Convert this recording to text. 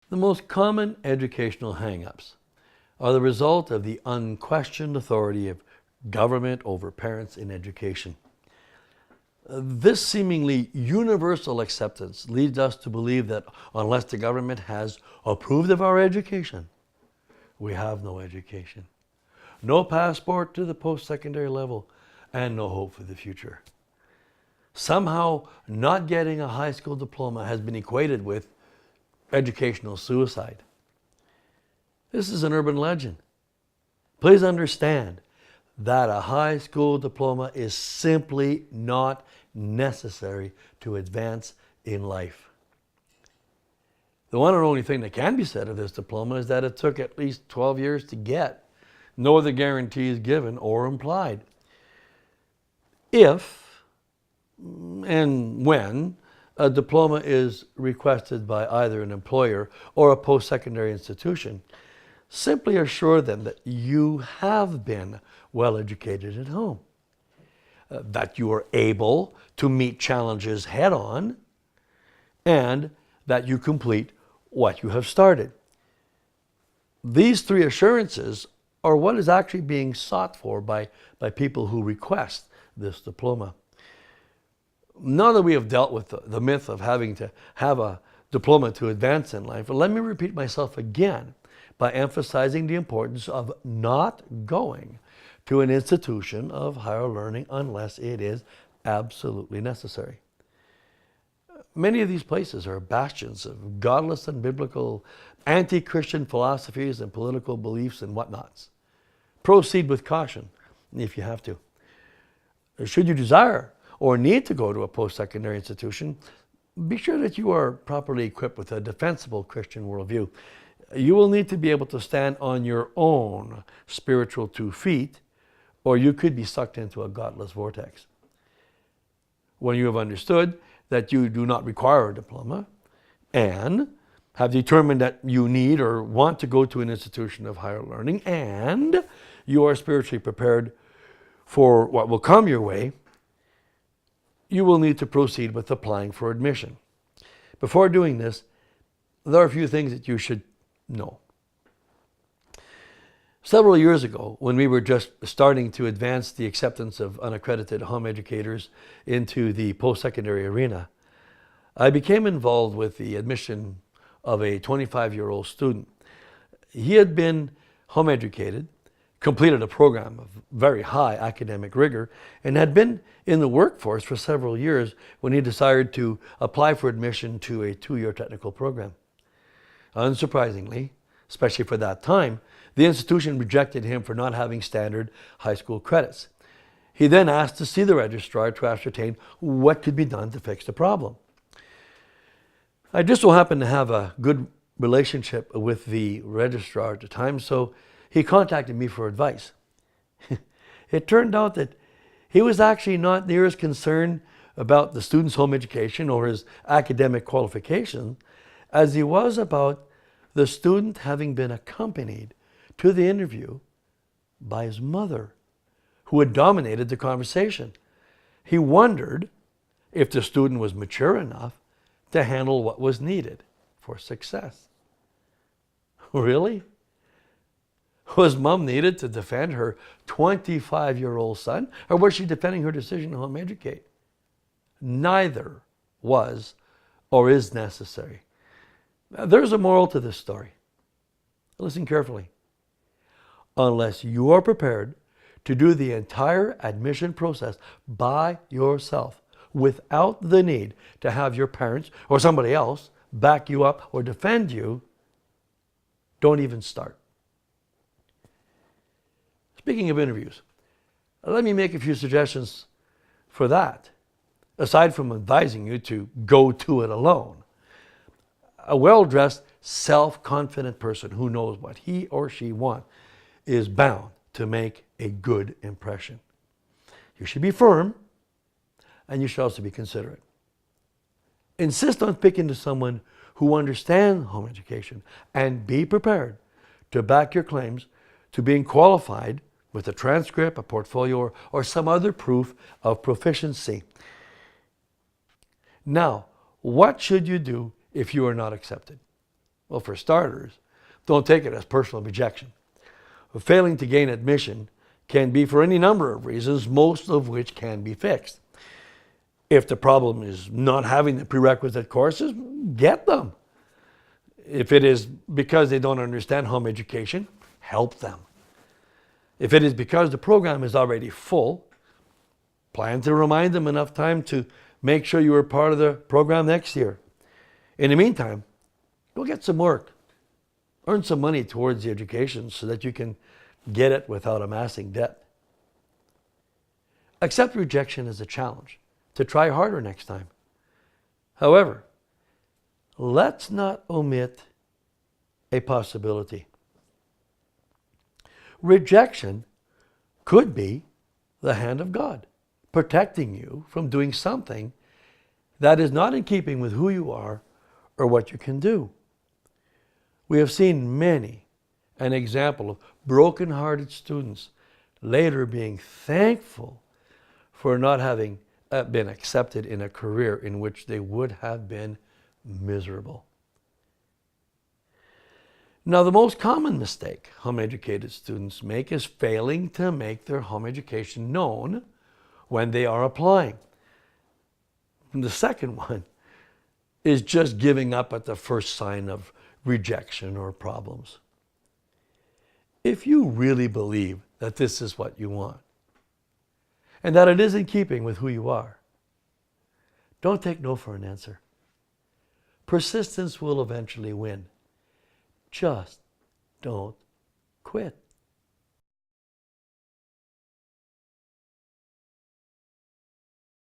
The most common educational hang-ups are the result of the unquestioned authority of government over parents in education. This seemingly universal acceptance leads us to believe that unless the government has approved of our education, we have no education, no passport to the post-secondary level, and no hope for the future. Somehow, not getting a high school diploma has been equated with educational suicide. This is an urban legend. Please understand that a high school diploma is simply not necessary to advance in life. The one and only thing that can be said of this diploma is that it took at least 12 years to get. No other guarantee is given or implied. If and when a diploma is requested by either an employer or a post-secondary institution, simply assure them that you have been well educated at home, that you are able to meet challenges head on, and that you complete what you have started. These three assurances are what is actually being sought for by people who request this diploma. Now that we have dealt with the myth of having to have a diploma to advance in life, let me repeat myself again by emphasizing the importance of not going to an institution of higher learning unless it is absolutely necessary. Many of these places are bastions of godless and biblical anti-Christian philosophies and political beliefs and whatnots. Proceed with caution if you have to. Should you desire or need to go to a post-secondary institution, be sure that you are properly equipped with a defensible Christian worldview. You will need to be able to stand on your own spiritual 2 feet, or you could be sucked into a godless vortex. When you have understood that you do not require a diploma and have determined that you need or want to go to an institution of higher learning, and you are spiritually prepared for what will come your way, you will need to proceed with applying for admission. Before doing this, there are a few things that you should know. Several years ago, when we were just starting to advance the acceptance of unaccredited home educators into the post-secondary arena, I became involved with the admission of a 25-year-old student. He had been home educated, completed a program of very high academic rigor, and had been in the workforce for several years when he decided to apply for admission to a 2-year technical program. Unsurprisingly, especially for that time, the institution rejected him for not having standard high school credits. He then asked to see the registrar to ascertain what could be done to fix the problem. I just so happened to have a good relationship with the registrar at the time, so he contacted me for advice. It turned out that he was actually not near as concerned about the student's home education or his academic qualification as he was about the student having been accompanied to the interview by his mother, who had dominated the conversation. He wondered if the student was mature enough to handle what was needed for success. Really? Was mom needed to defend her 25-year-old son, or was she defending her decision to home educate? Neither was or is necessary. There's a moral to this story. Listen carefully. Unless you are prepared to do the entire admission process by yourself without the need to have your parents or somebody else back you up or defend you, don't even start. Speaking of interviews, let me make a few suggestions for that. Aside from advising you to go to it alone, a well-dressed, self-confident person who knows what he or she wants is bound to make a good impression. You should be firm, and you should also be considerate. Insist on speaking to someone who understands home education, and be prepared to back your claims to being qualified with a transcript, a portfolio, or some other proof of proficiency. Now, what should you do if you are not accepted? Well, for starters, don't take it as personal rejection. Failing to gain admission can be for any number of reasons, most of which can be fixed. If the problem is not having the prerequisite courses, get them. If it is because they don't understand home education, help them. If it is because the program is already full, plan to remind them enough time to make sure you are part of the program next year. In the meantime, go get some work. Earn some money towards the education so that you can get it without amassing debt. Accept rejection as a challenge to try harder next time. However, let's not omit a possibility. Rejection could be the hand of God protecting you from doing something that is not in keeping with who you are or what you can do. We have seen an example of broken-hearted students later being thankful for not having been accepted in a career in which they would have been miserable. Now, the most common mistake home-educated students make is failing to make their home education known when they are applying. And the second one is just giving up at the first sign of rejection or problems. If you really believe that this is what you want, and that it is in keeping with who you are, don't take no for an answer. Persistence will eventually win. Just don't quit.